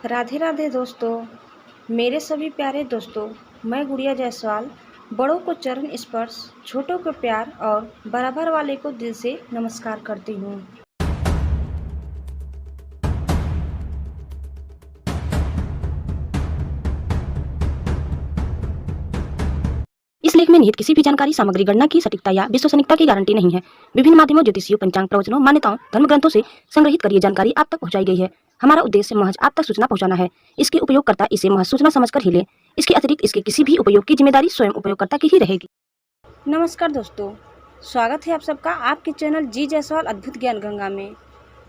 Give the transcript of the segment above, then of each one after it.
राधे राधे दोस्तों, मेरे सभी प्यारे दोस्तों। मैं गुड़िया जायसवाल बड़ों को चरण स्पर्श, छोटों को प्यार और बराबर वाले को दिल से नमस्कार करती हूँ। इस लेख में निहित किसी भी जानकारी, सामग्री, गणना की सटीकता या विश्वसनीयता की गारंटी नहीं है। विभिन्न माध्यमों, ज्योतिषियों, पंचांग, प्रवचनों, मान्यताओं, धर्म ग्रंथों से संग्रहित कर ये जानकारी आप तक पहुंचाई गई है। हमारा उद्देश्य महज आप तक सूचना पहुंचाना है। इसके उपयोगकर्ता इसे महज सूचना समझकर ही ले। इसके अतिरिक्त इसके किसी भी उपयोग की जिम्मेदारी स्वयं उपयोगकर्ता की ही रहेगी। नमस्कार दोस्तों, स्वागत है आप सबका आपके चैनल जी जायसवाल अद्भुत ज्ञान गंगा में।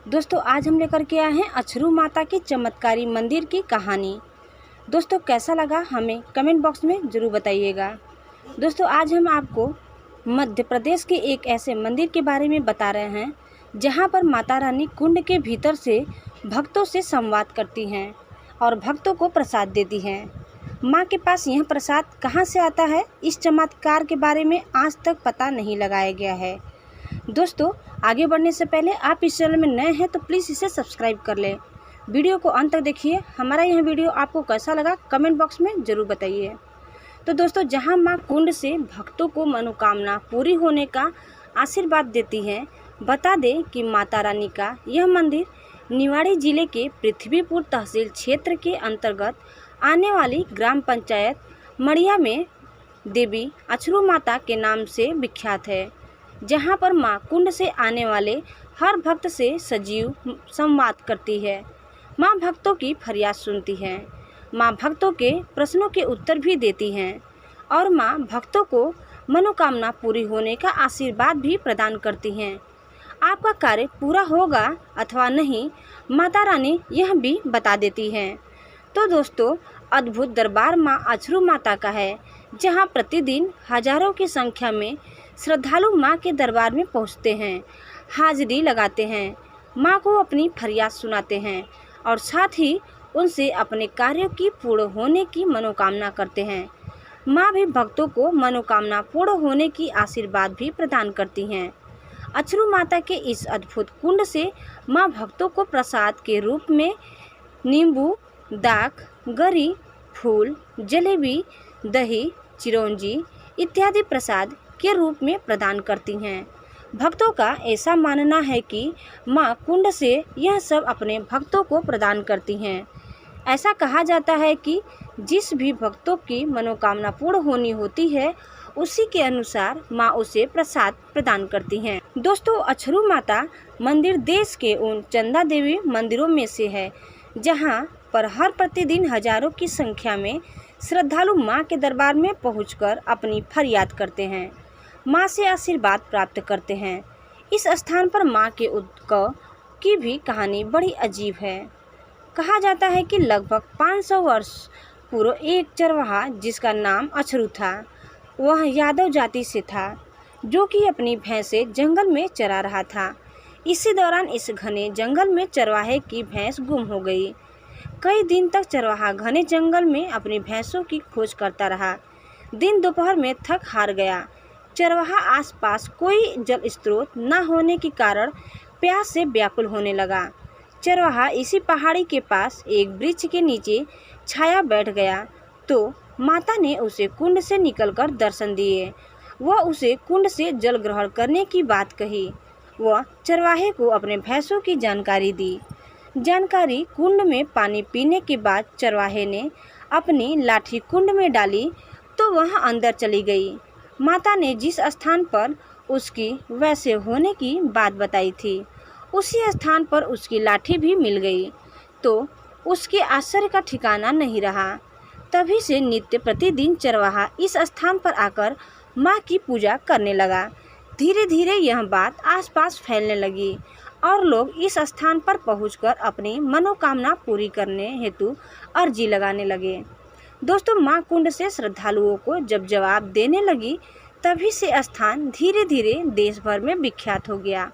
दोस्तों, आज हम लेकर के आए हैं अछरू माता के चमत्कारी मंदिर की कहानी। दोस्तों, कैसा लगा हमें कमेंट बॉक्स में ज़रूर बताइएगा। दोस्तों, आज हम आपको मध्य प्रदेश के एक ऐसे मंदिर के बारे में बता रहे हैं जहां पर माता रानी कुंड के भीतर से भक्तों से संवाद करती हैं और भक्तों को प्रसाद देती हैं। मां के पास यह प्रसाद कहां से आता है, इस चमत्कार के बारे में आज तक पता नहीं लगाया गया है। दोस्तों, आगे बढ़ने से पहले आप इस चैनल में नए हैं तो प्लीज़ इसे सब्सक्राइब कर लें। वीडियो को अंत तक देखिए। हमारा यह वीडियो आपको कैसा लगा कमेंट बॉक्स में ज़रूर बताइए। तो दोस्तों, जहां मां कुंड से भक्तों को मनोकामना पूरी होने का आशीर्वाद देती हैं, बता दें कि माता रानी का यह मंदिर निवाड़ी जिले के पृथ्वीपुर तहसील क्षेत्र के अंतर्गत आने वाली ग्राम पंचायत मड़िया में देवी अछरू माता के नाम से विख्यात है, जहां पर मां कुंड से आने वाले हर भक्त से सजीव संवाद करती है। मां भक्तों की फरियाद सुनती है, मां भक्तों के प्रश्नों के उत्तर भी देती हैं और मां भक्तों को मनोकामना पूरी होने का आशीर्वाद भी प्रदान करती हैं। आपका कार्य पूरा होगा अथवा नहीं, माता रानी यह भी बता देती हैं। तो दोस्तों, अद्भुत दरबार मां अछरू माता का है, जहां प्रतिदिन हजारों की संख्या में श्रद्धालु मां के दरबार में पहुंचते हैं, हाजिरी लगाते हैं, मां को अपनी फरियाद सुनाते हैं और साथ ही उनसे अपने कार्यों की पूर्ण होने की मनोकामना करते हैं। मां भी भक्तों को मनोकामना पूर्ण होने की आशीर्वाद भी प्रदान करती हैं। अछरू माता के इस अद्भुत कुंड से मां भक्तों को प्रसाद के रूप में नींबू, दाख, गरी, फूल, जलेबी, दही, चिरौंजी इत्यादि प्रसाद के रूप में प्रदान करती हैं। भक्तों का ऐसा मानना है कि मां कुंड से यह सब अपने भक्तों को प्रदान करती हैं। ऐसा कहा जाता है कि जिस भी भक्तों की मनोकामना पूर्ण होनी होती है, उसी के अनुसार मां उसे प्रसाद प्रदान करती हैं। दोस्तों, अछरू माता मंदिर देश के उन चंदा देवी मंदिरों में से है जहां पर हर प्रतिदिन हजारों की संख्या में श्रद्धालु मां के दरबार में पहुंचकर अपनी फरियाद करते हैं, मां से आशीर्वाद प्राप्त करते हैं। इस स्थान पर मां के उद्भव की भी कहानी बड़ी अजीब है। कहा जाता है कि लगभग 500 वर्ष पूर्व एक चरवाहा जिसका नाम अछरू था, वह यादव जाति से था, जो कि अपनी भैंसें जंगल में चरा रहा था। इसी दौरान इस घने जंगल में चरवाहे की भैंस गुम हो गई। कई दिन तक चरवाहा घने जंगल में अपनी भैंसों की खोज करता रहा। दिन दोपहर में थक हार गया। चरवाहा आसपास कोई जल स्रोत न होने के कारण प्यास से व्याकुल होने लगा। चरवाहा इसी पहाड़ी के पास एक वृक्ष के नीचे छाया बैठ गया तो माता ने उसे कुंड से निकलकर दर्शन दिए। वह उसे कुंड से जल ग्रहण करने की बात कही। वह चरवाहे को अपने भैंसों की जानकारी दी। जानकारी कुंड में पानी पीने के बाद चरवाहे ने अपनी लाठी कुंड में डाली तो वह अंदर चली गई। माता ने जिस स्थान पर उसकी वैसे होने की बात बताई थी, उसी स्थान पर उसकी लाठी भी मिल गई तो उसके आश्चर्य का ठिकाना नहीं रहा। तभी से नित्य प्रतिदिन चरवाहा इस स्थान पर आकर मां की पूजा करने लगा। धीरे धीरे यह बात आसपास फैलने लगी और लोग इस स्थान पर पहुंचकर अपनी मनोकामना पूरी करने हेतु अर्जी लगाने लगे। दोस्तों, मां कुंड से श्रद्धालुओं को जब जवाब देने लगी, तभी से स्थान धीरे धीरे देश भर में विख्यात हो गया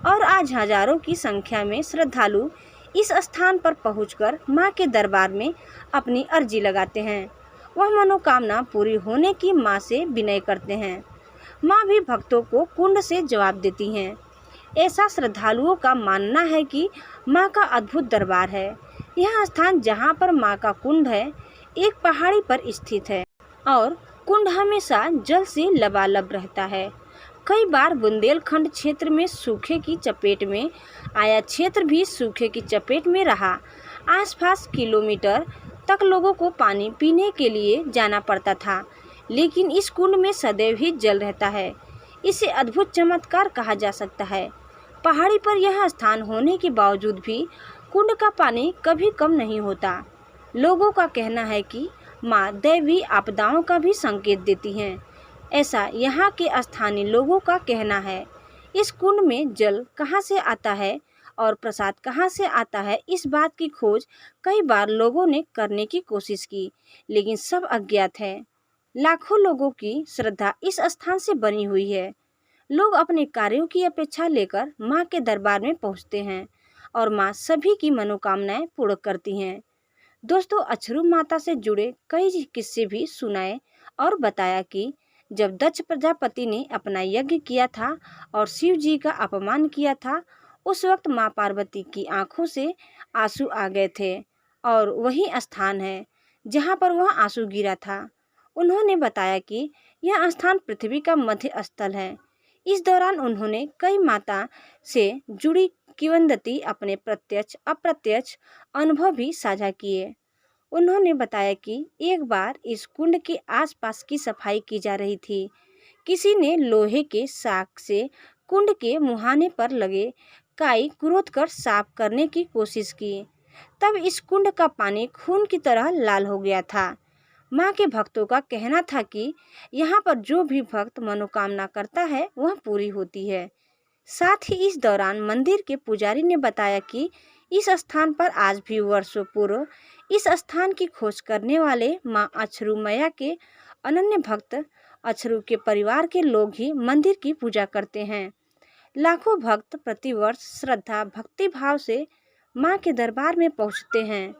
और आज हजारों की संख्या में श्रद्धालु इस स्थान पर पहुंचकर मां के दरबार में अपनी अर्जी लगाते हैं। वह मनोकामना पूरी होने की मां से विनय करते हैं। मां भी भक्तों को कुंड से जवाब देती हैं। ऐसा श्रद्धालुओं का मानना है कि मां का अद्भुत दरबार है। यह स्थान जहाँ पर माँ का कुंड है एक पहाड़ी पर स्थित है और कुंड हमेशा जल से लबालब रहता है। कई बार बुंदेलखंड क्षेत्र में सूखे की चपेट में आया क्षेत्र भी सूखे की चपेट में रहा। आसपास किलोमीटर तक लोगों को पानी पीने के लिए जाना पड़ता था, लेकिन इस कुंड में सदैव ही जल रहता है। इसे अद्भुत चमत्कार कहा जा सकता है। पहाड़ी पर यह स्थान होने के बावजूद भी कुंड का पानी कभी कम नहीं होता। लोगों का कहना है कि माँ दैवी आपदाओं का भी संकेत देती हैं, ऐसा यहाँ के स्थानीय लोगों का कहना है। इस कुंड में जल कहाँ से आता है और प्रसाद कहाँ से आता है, इस बात की खोज कई बार लोगों ने करने की कोशिश की, लेकिन सब अज्ञात है। लाखों लोगों की श्रद्धा इस स्थान से बनी हुई है। लोग अपने कार्यों की अपेक्षा लेकर माँ के दरबार में पहुँचते हैं और माँ सभी की मनोकामनाएं पूर्ण करती हैं। दोस्तों, अछरू माता से जुड़े कई किस्से भी सुनाए और बताया कि जब दक्ष प्रजापति ने अपना यज्ञ किया था और शिव जी का अपमान किया था, उस वक्त माँ पार्वती की आंखों से आंसू आ गए थे और वही स्थान है जहाँ पर वह आंसू गिरा था। उन्होंने बताया कि यह स्थान पृथ्वी का मध्य स्थल है। इस दौरान उन्होंने कई माता से जुड़ी किंवदंती अपने प्रत्यक्ष अप्रत्यक्ष अनुभव भी साझा किए। उन्होंने बताया कि एक बार इस कुंड के आसपास की सफाई की जा रही थी। किसी ने लोहे के साक से कुंड के मुहाने पर लगे काई कुरोद कर साफ करने की कोशिश की। तब इस कुंड का पानी खून की तरह लाल हो गया था। माँ के भक्तों का कहना था कि यहाँ पर जो भी भक्त मनोकामना करता है वह पूरी होती है। साथ ही इस दौरान मंदिर के पुजारी ने बताया कि इस स्थान पर आज भी वर्षों पूर्व इस स्थान की खोज करने वाले माँ अछरू मैया के अनन्य भक्त अछरू के परिवार के लोग ही मंदिर की पूजा करते हैं। लाखों भक्त प्रतिवर्ष श्रद्धा भक्ति भाव से माँ के दरबार में पहुँचते हैं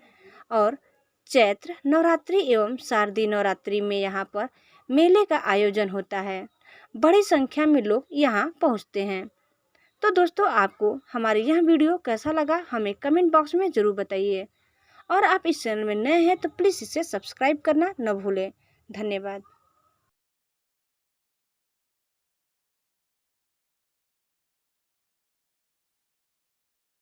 और चैत्र नवरात्रि एवं शारदीय नवरात्रि में यहाँ पर मेले का आयोजन होता है। बड़ी संख्या में लोग यहाँ पहुँचते हैं। तो दोस्तों, आपको हमारी यह वीडियो कैसा लगा हमें कमेंट बॉक्स में ज़रूर बताइए और आप इस चैनल में नए हैं तो प्लीज़ इसे सब्सक्राइब करना न भूलें। धन्यवाद।